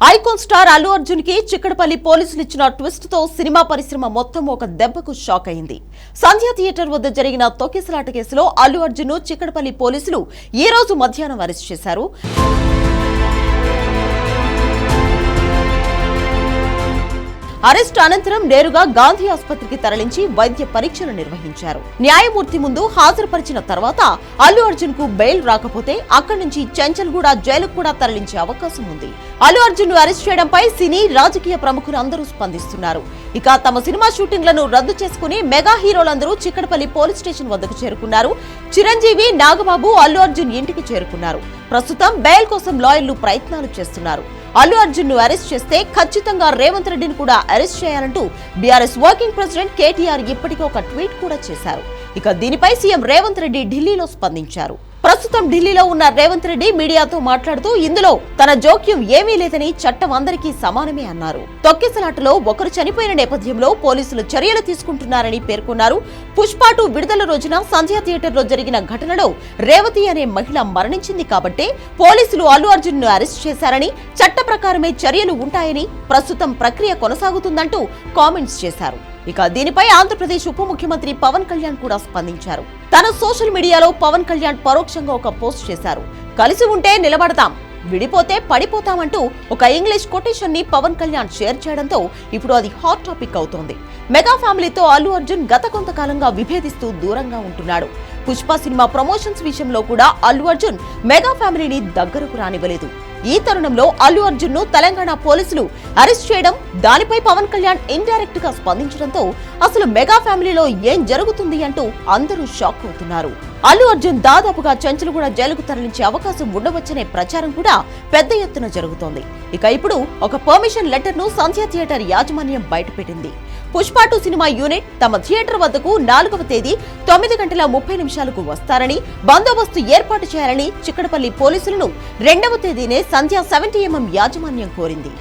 Icon star Allu Arjun కి చిక్కడపల్లి పోలీసులు ఇచ్చిన ట్విస్ట్ తో సినిమా పరిశ్రమ మొత్తం ఒక దెబ్బకు షాక్ అయింది. సంధ్య థియేటర్ వద్ద జరిగిన తొక్కిసలాట కేసులో అల్లు అర్జున్ ను చిక్కడపల్లి పోలీసులు ఈ రోజు మధ్యాహ్నం అరెస్ట్ చేశారు. అరెస్టు అనంతరం నేరుగా గాంధీ ఆసుపత్రికి తరలించి వైద్య పరీక్షలు నిర్వహించారు. న్యాయమూర్తి ముందు హాజరుపరిచిన తర్వాత అల్లు అర్జున్ కు బెయిల్ రాకపోతే అక్కడి నుంచి చెంచల్గూడ జైలుకు కూడా తరలించే అవకాశం ఉంది. అల్లు అర్జున్ ను అరెస్ట్ చేయడంపై సినీ రాజకీయ ప్రముఖులు అందరూ స్పందిస్తున్నారు. ఇక తమ సినిమా షూటింగ్లను రద్దు చేసుకుని మెగా హీరోలందరూ చిక్కడపల్లి పోలీస్ స్టేషన్ వద్దకు చేరుకున్నారు. చిరంజీవి, నాగబాబు అల్లు అర్జున్ ఇంటికి చేరుకున్నారు. ప్రస్తుతం బెయిల్ కోసం లాయర్లు ప్రయత్నాలు చేస్తున్నారు. అల్లు అర్జున్ ను అరెస్ట్ చేస్తే ఖచ్చితంగా రేవంత్ రెడ్డిని కూడా అరెస్ట్ చేయాలంటూ బీఆర్ఎస్ వర్కింగ్ ప్రెసిడెంట్ కేటీఆర్ ఇప్పటికే ఒక ట్వీట్ కూడా చేశారు. ఇక దీనిపై సీఎం రేవంత్ రెడ్డి ఢిల్లీలో స్పందించారు. ప్రస్తుతం ఢిల్లీలో ఉన్న రేవంత్ రెడ్డి మీడియాతో మాట్లాడుతూ ఇందులో తన జోక్యం ఏమీ లేదని చట్టం అందరికీ సమానమే అన్నారు. తొక్కిసలాటలో ఒకరు చనిపోయిన నేపథ్యంలో పోలీసులు చర్యలు తీసుకుంటున్నారని పేర్కొన్నారు. పుష్ప 2 విడుదల రోజున సంధ్య థియేటర్ లో జరిగిన ఘటనలో రేవతి అనే మహిళ మరణించింది కాబట్టి పోలీసులు అల్లు అర్జున్ ను అరెస్ట్ చేశారని, చట్ట ప్రకారమే చర్యలు ఉంటాయని, ప్రస్తుతం ప్రక్రియ కొనసాగుతుందంటూ కామెంట్స్ చేశారు. ఇక దీనిపై ఆంధ్రప్రదేశ్ ఉప ముఖ్యమంత్రి పవన్ కళ్యాణ్ కూడా స్పందించారు. తన సోషల్ మీడియాలో పవన్ కళ్యాణ్ పరోక్షంగా ఒక పోస్ట్ చేశారు. కలిసి ఉంటే నిలబడతాం, విడిపోతే పడిపోతామంటూ ఒక ఇంగ్లీష్ కొటేషన్ ని పవన్ కళ్యాణ్ షేర్ చేయడంతో ఇప్పుడు అది హాట్ టాపిక్ అవుతోంది. మెగా ఫ్యామిలీతో అల్లు అర్జున్ గత కొంతకాలంగా విభేదిస్తూ దూరంగా ఉంటున్నాడు. పుష్ప సినిమా ప్రమోషన్స్ విషయంలో కూడా అల్లు అర్జున్ మెగా ఫ్యామిలీని దగ్గరకు రానివ్వలేదు. ఈ తరుణంలో అల్లు అర్జున్ ను తెలంగాణ పోలీసులు అరెస్ట్ చేయడం, దానిపై పవన్ కళ్యాణ్ ఇండైరెక్ట్ గా స్పందించడంతో అసలు మెగా ఫ్యామిలీలో ఏం జరుగుతుంది అంటూ అందరూ షాక్ అవుతున్నారు. అల్లు అర్జున్ దాదాపుగా చెంచల్గూడ జైలుకు తరలించే అవకాశం ఉండవచ్చనే ప్రచారం కూడా పెద్ద ఎత్తున జరుగుతోంది. ఇక ఇప్పుడు ఒక పర్మిషన్ లెటర్ ను సంధ్య థియేటర్ యాజమాన్యం బయటపెట్టింది. పుష్ప 2 సినిమా యూనిట్ తమ థియేటర్ వద్దకు 4వ తేదీ 9:30 వస్తారని, బందోబస్తు ఏర్పాటు చేయాలని చిక్కడపల్లి పోలీసులను 2వ తేదీనే సంధ్య 70mm యాజమాన్యం కోరింది.